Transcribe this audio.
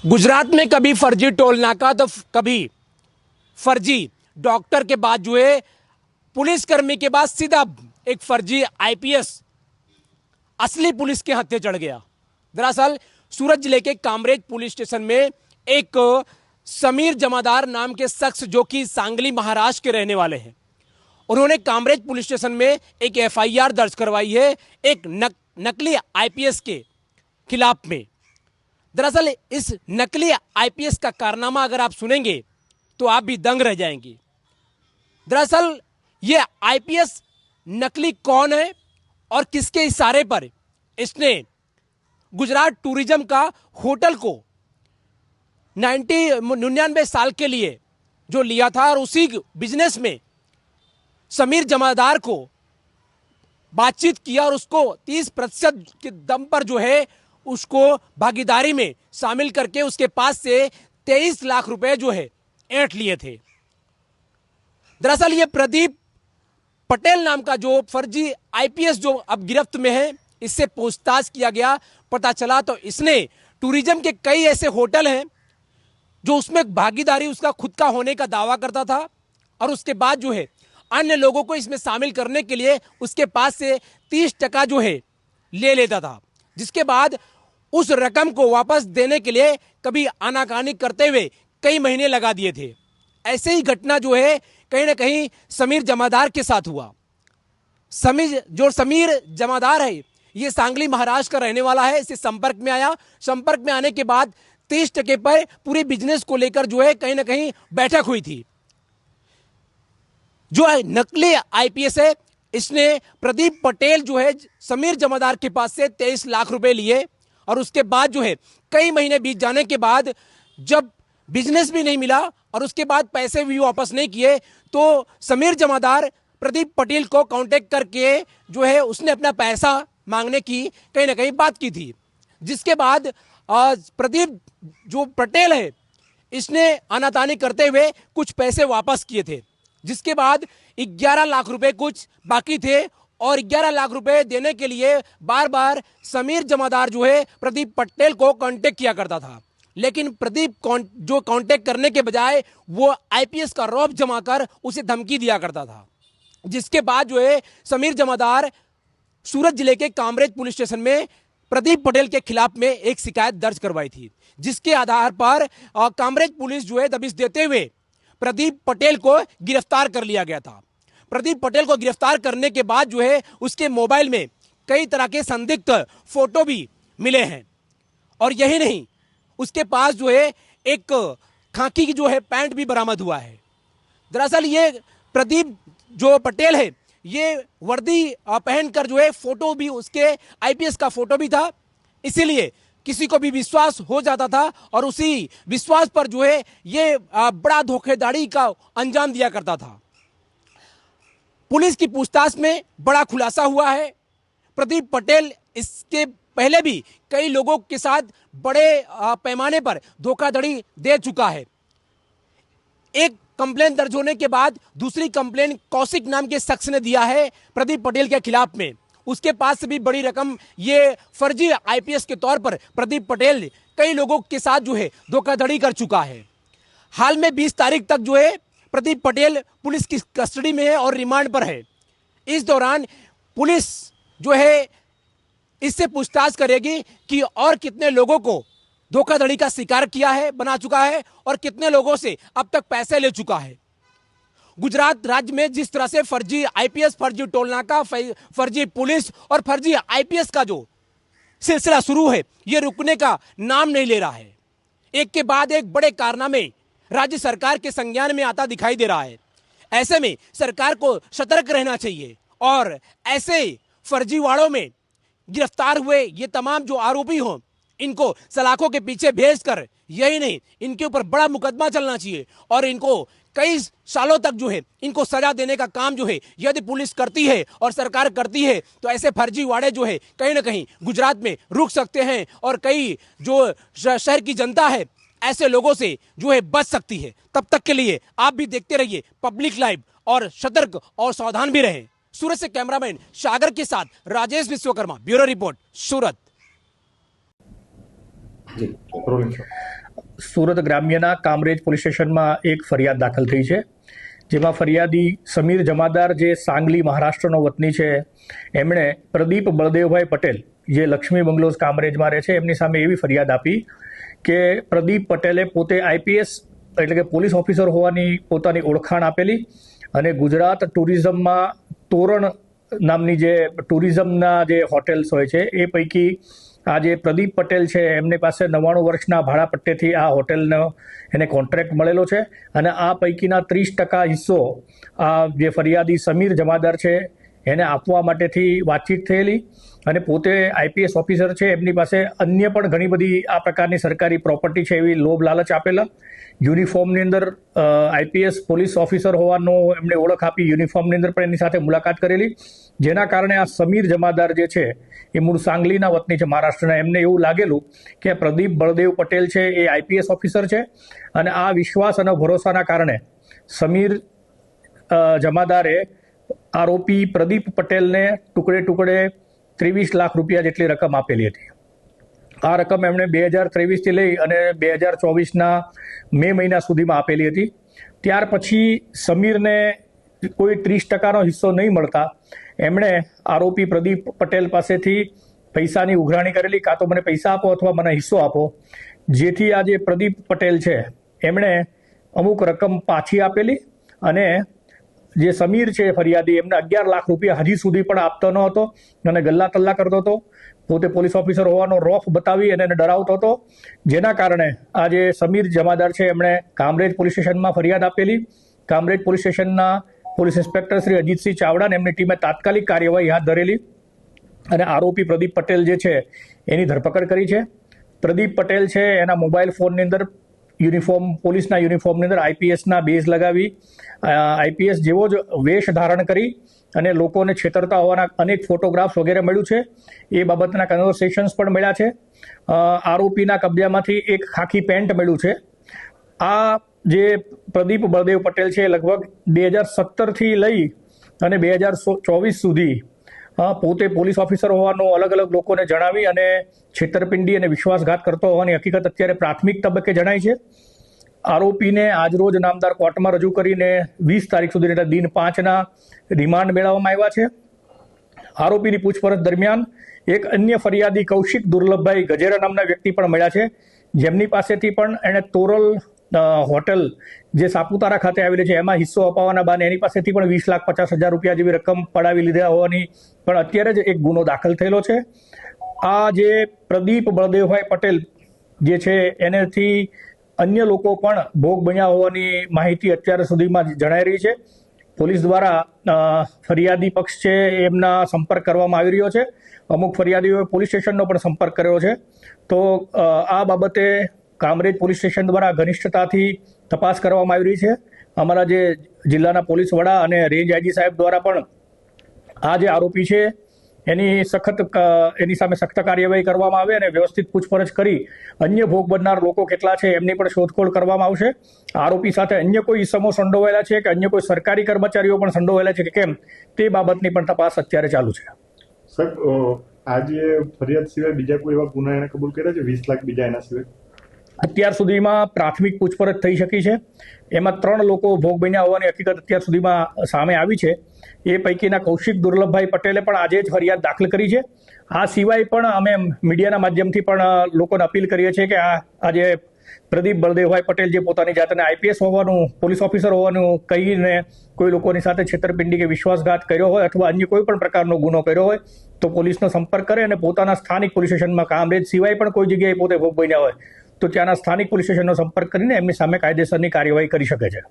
गुजरात में कभी फर्जी टोल नाका तो कभी फर्जी डॉक्टर के बाद जो है पुलिसकर्मी के बाद सीधा एक फर्जी आईपीएस असली पुलिस के हत्थे चढ़ गया। दरअसल सूरत जिले के कामरेज पुलिस स्टेशन में एक समीर जमादार नाम के शख्स जो कि सांगली महाराष्ट्र के रहने वाले हैं, उन्होंने कामरेज पुलिस स्टेशन में एक एफआईआर दर्ज करवाई है एक नकली आईपीएस के खिलाफ में। दरअसल इस नकली आईपीएस का कारनामा अगर आप सुनेंगे तो आप भी दंग रह जाएंगे। दरअसल ये आईपीएस नकली कौन है और किसके इशारे पर इसने गुजरात टूरिज्म का होटल को 99 साल के लिए जो लिया था और उसी बिजनेस में समीर जमादार को बातचीत किया और उसको 30% के दम पर जो है उसको भागीदारी में शामिल करके उसके पास से 23 लाख रुपए जो है ऐंठ लिए थे। दरअसल ये प्रदीप पटेल नाम का जो फर्जी आईपीएस जो अब गिरफ्त में है, इससे पूछताछ किया गया, पता चला तो इसने टूरिज्म के कई ऐसे होटल हैं जो उसमें भागीदारी उसका खुद का होने का दावा करता था और उसके बाद जो है अन्य लोगों को इसमें शामिल करने के लिए उसके पास से 30% जो है ले लेता था, जिसके बाद उस रकम को वापस देने के लिए कभी आनाकानी करते हुए कई महीने लगा दिए थे। ऐसे ही घटना जो है कहीं ना कहीं समीर जमादार के साथ हुआ। समीर जमादार है ये सांगली महाराष्ट्र का रहने वाला है। इससे संपर्क में आया, संपर्क में आने के बाद 30% पर पूरे बिजनेस को लेकर जो है कहीं ना कहीं बैठक हुई थी। जो है नकली आईपीएस है, इसने प्रदीप पटेल जो है समीर जमादार के पास से 23 लाख रुपए लिए और उसके बाद जो है कई महीने बीत जाने के बाद जब बिजनेस भी नहीं मिला और उसके बाद पैसे भी वापस नहीं किए तो समीर जमादार प्रदीप पटेल को कांटेक्ट करके जो है उसने अपना पैसा मांगने की कहीं ना कहीं बात की थी, जिसके बाद प्रदीप जो पटेल है इसने आनातानी करते हुए कुछ पैसे वापस किए थे, जिसके बाद 11 लाख रुपए कुछ बाकी थे और 11 लाख रुपए देने के लिए बार बार समीर जमादार जो है प्रदीप पटेल को कांटेक्ट किया करता था। लेकिन प्रदीप जो कांटेक्ट करने के बजाय वो आईपीएस का रौब जमा कर उसे धमकी दिया करता था, जिसके बाद जो है समीर जमादार सूरत जिले के कामरेज पुलिस स्टेशन में प्रदीप पटेल के खिलाफ में एक शिकायत दर्ज करवाई थी, जिसके आधार पर कामरेज पुलिस जो है दबिश देते हुए प्रदीप पटेल को गिरफ्तार कर लिया गया था। प्रदीप पटेल को गिरफ्तार करने के बाद जो है उसके मोबाइल में कई तरह के संदिग्ध फोटो भी मिले हैं और यही नहीं, उसके पास जो है एक खाकी की जो है पैंट भी बरामद हुआ है। दरअसल ये प्रदीप जो पटेल है ये वर्दी पहनकर जो है फोटो भी उसके आईपीएस का फोटो भी था, इसीलिए किसी को भी विश्वास हो जाता था और उसी विश्वास पर जो है ये बड़ा धोखेधड़ी का अंजाम दिया करता था। पुलिस की पूछताछ में बड़ा खुलासा हुआ है। प्रदीप पटेल इसके पहले भी कई लोगों के साथ बड़े पैमाने पर धोखाधड़ी दे चुका है। एक कंप्लेन दर्ज होने के बाद दूसरी कंप्लेन कौशिक नाम के शख्स ने दिया है प्रदीप पटेल के खिलाफ में। उसके पास से भी बड़ी रकम ये फर्जी आईपीएस के तौर पर प्रदीप पटेल कई लोगों के साथ जो है धोखाधड़ी कर चुका है। हाल में 20 तारीख तक जो है प्रदीप पटेल पुलिस की कस्टडी में है और रिमांड पर है। इस दौरान पुलिस जो है इससे पूछताछ करेगी कि और कितने लोगों को धोखाधड़ी का शिकार किया है, बना चुका है और कितने लोगों से अब तक पैसे ले चुका है। गुजरात राज्य में जिस तरह से फर्जी आईपीएस, फर्जी टोलनाका, फर्जी पुलिस और फर्जी आईपीएस का जो सिलसिला शुरू है ये रुकने का नाम नहीं ले रहा है। एक के बाद एक बड़े कारनामे राज्य सरकार के संज्ञान में आता दिखाई दे रहा है। ऐसे में सरकार को सतर्क रहना चाहिए और ऐसे फर्जीवाड़ों में गिरफ्तार हुए ये तमाम जो आरोपी हों इनको सलाखों के पीछे भेजकर, यही नहीं इनके ऊपर बड़ा मुकदमा चलना चाहिए और इनको कई सालों तक जो है इनको सजा देने का काम जो है यदि पुलिस करती है और सरकार करती है तो ऐसे फर्जीवाड़े जो है कहीं ना कहीं गुजरात में रुक सकते हैं और कई जो शहर की जनता है ऐसे लोगों से जो है बच सकती है। तब तक के लिए आप भी देखते रहिए पब्लिक लाइव और सतर्क और सावधान भी रहें। सूरत से कैमरामैन सागर के साथ राजेश विश्वकर्मा, ब्यूरो रिपोर्ट, सूरत। जी रोलिंग शो। સુરત ગ્રામ્યના કામરેજ પોલીસ સ્ટેશનમાં એક ફરિયાદ દાખલ થઈ છે, જેમાં ફરિયાદી સમીર જમાદાર, જે સાંગલી મહારાષ્ટ્રનો વતની છે, એમણે પ્રદીપ બળદેવભાઈ પટેલ, જે લક્ષ્મી બંગલોઝ કામરેજમાં રહે છે, એમની સામે એવી ફરિયાદ આપી કે પ્રદીપ પટેલે પોતે આઈપીએસ એટલે કે પોલીસ ઓફિસર હોવાની પોતાની ઓળખાણ આપેલી અને ગુજરાત ટુરિઝમમાં તોરણ નામની જે ટુરિઝમના જે હોટેલ્સ હોય છે એ પૈકી આ જે પ્રદીપ પટેલ છે એમની પાસે 99 વર્ષના ભાડા પટ્ટેથી આ હોટેલનો એને કોન્ટ્રાક્ટ મળેલો છે અને આ પૈકીના 30% હિસ્સો આ જે ફરિયાદી સમીર જમાદાર છે એને આપવા માટેથી વાતચીત થયેલી અને પોતે આઈપીએસ ઓફિસર છે, એમની પાસે અન્ય પણ ઘણી બધી આ પ્રકારની સરકારી પ્રોપર્ટી છે એવી લોભ લાલચ આપેલા. યુનિફોર્મની અંદર આઈપીએસ પોલીસ ઓફિસર હોવાનો એમને ઓળખ આપી યુનિફોર્મની અંદર પણ એની સાથે મુલાકાત કરેલી, જેના કારણે આ સમીર જમાદાર જે છે એ મૂળ સાંગલીના વતની છે મહારાષ્ટ્રના, એમને એવું લાગેલું કે પ્રદીપ બળદેવ પટેલ છે એ આઈપીએસ ઓફિસર છે અને આ વિશ્વાસ અને ભરોસાના કારણે સમીર જમાદારે આરોપી પ્રદીપ પટેલને ટુકડે ટુકડે 23 લાખ રૂપિયા જેટલી રકમ આપેલી હતી. આ રકમ એમણે 2023થી લઈ અને 2024ના મે મહિના સુધીમાં આપેલી હતી. ત્યાર પછી સમીરને કોઈ 30%નો હિસ્સો નહીં મળતા એમણે આરોપી પ્રદીપ પટેલ પાસેથી પૈસાની ઉઘરાણી કરેલી, કાં તો મને પૈસા આપો અથવા મને હિસ્સો આપો, જેથી આ જે પ્રદીપ પટેલ છે એમણે અમુક રકમ પાછી આપેલી અને જે સમીર છે ફરિયાદી એમને 11 લાખ રૂપિયા હજી સુધી પણ આપતો ન હતો અને ગલ્લા તલ્લા કરતો હતો. પોતે પોલીસ ઓફિસર હોવાનો રોફ બતાવી અને એને ડરાવતો હતો, જેના કારણે આ જે સમીર જમાદાર છે એમણે કામરેજ પોલીસ સ્ટેશનમાં ફરિયાદ આપેલી. કામરેજ પોલીસ સ્ટેશનના પોલીસ ઇન્સ્પેક્ટર શ્રી અજીતસિંહ ચાવડા એમની ટીમે તાત્કાલિક કાર્યવાહી હાથ ધરેલી અને આરોપી પ્રદીપ પટેલ જે છે એની ધરપકડ કરી છે. પ્રદીપ પટેલ છે એના મોબાઈલ ફોનની અંદર યુનિફોર્મ પોલીસના યુનિફોર્મની અંદર આઈપીએસના બેઝ લગાવી આઈપીએસ જેવો જ વેશ ધારણ કરી અને લોકોને છેતરતા હોવાના અનેક ફોટોગ્રાફ્સ વગેરે મળ્યું છે. એ બાબતના કન્વર્સેશન્સ પણ મળ્યા છે. આરોપીના કબજામાંથી એક ખાખી પેન્ટ મળ્યું છે. આ જે પ્રદીપ બળદેવ પટેલ છે લગભગ 2017થી લઈ અને 2024 સુધી પોતે પોલીસ ઓફિસર હોવાનું અલગ અલગ લોકોને જણાવી અને છેતરપિંડી અને વિશ્વાસઘાત કરતો હોવાની હકીકત અત્યારે પ્રાથમિક તબક્કે જણાય છે. આરોપીને આજરોજ નામદાર કોર્ટમાં રજૂ કરીને 20 તારીખ સુધી એટલે દિન 5ના રિમાન્ડ મેળવવામાં આવ્યા છે. આરોપીની પૂછપરછ દરમિયાન એક અન્ય ફરિયાદી કૌશિક દુર્લભભાઈ ગજેરા નામના વ્યક્તિ પણ મળ્યા છે, જેમની પાસેથી પણ એણે તોરલ હોટેલ જે સાપુતારા ખાતે આવેલી છે એમાં હિસ્સો અપાવવાના બહાને એની પાસેથી પણ 20,50,000 રૂપિયા જેવી રકમ પડાવી લીધા હોવાની પણ અત્યારે જ એક ગુનો દાખલ થયેલો છે. આ જે પ્રદીપ બળદેવભાઈ પટેલ જે છે એનેથી અન્ય લોકો પણ ભોગ બન્યા હોવાની માહિતી અત્યાર સુધીમાં જણાઈ રહી છે. પોલીસ દ્વારા ફરિયાદી પક્ષ છે એમના સંપર્ક કરવામાં આવી રહ્યો છે. અમુક ફરિયાદીઓએ પોલીસ સ્ટેશનનો પણ સંપર્ક કર્યો છે. તો આ બાબતે કામરેજ પોલીસ સ્ટેશન દ્વારા ઘનિષ્ઠતાથી તપાસ કરવામાં આવી રહી છે. અમારા જે જિલ્લાના પોલીસ વડા અને રેન્જ આઈજી સાહેબ દ્વારા પણ આ જે આરોપી છે એની સામે સખ્ત કાર્યવાહી કરવામાં આવે અને વ્યવસ્થિત પૂછપરછ કરી અન્ય ભોગ બનનાર લોકો કેટલા છે એમની પણ શોધખોળ કરવામાં આવશે. આરોપી સાથે અન્ય કોઈ ઇસમો સંડોવાયેલા છે કે અન્ય કોઈ સરકારી કર્મચારીઓ પણ સંડોવાયેલા છે કે કેમ તે બાબતની પણ તપાસ અત્યારે ચાલુ છે. સાહેબ, આજે ફરિયાદ સિવાય બીજા કોઈ એવા ગુના એને કબૂલ કર્યા છે? 20 લાખ બીજા એના સિવાય અત્યાર સુધીમાં પ્રાથમિક પૂછપરછ થઈ શકી છે. એમાં 3 લોકો ભોગ બન્યા હોવાની હકીકત અત્યાર સુધીમાં સામે આવી છે. એ પૈકીના કૌશિક દુર્લભભાઈ પટેલે પણ આજે જ ફરિયાદ દાખલ કરી છે. આ સિવાય પણ અમે મીડિયાના માધ્યમથી પણ લોકોને અપીલ કરીએ છીએ કે આજે પ્રદીપ બળદેવભાઈ પટેલ જે પોતાની જાતને આઈપીએસ હોવાનું પોલીસ ઓફિસર હોવાનું કહીને કોઈ લોકોની સાથે છેતરપિંડી કે વિશ્વાસઘાત કર્યો હોય અથવા અન્ય કોઈ પણ પ્રકારનો ગુનો કર્યો હોય તો પોલીસનો સંપર્ક કરે અને પોતાના સ્થાનિક પોલીસ સ્ટેશનમાં કામરેજ સિવાય પણ કોઈ જગ્યાએ પોતે ભોગ બન્યા હોય તો ત્યાંના સ્થાનિક પોલીસ સ્ટેશનનો સંપર્ક કરીને એમની સામે કાયદેસરની કાર્યવાહી કરી શકે છે.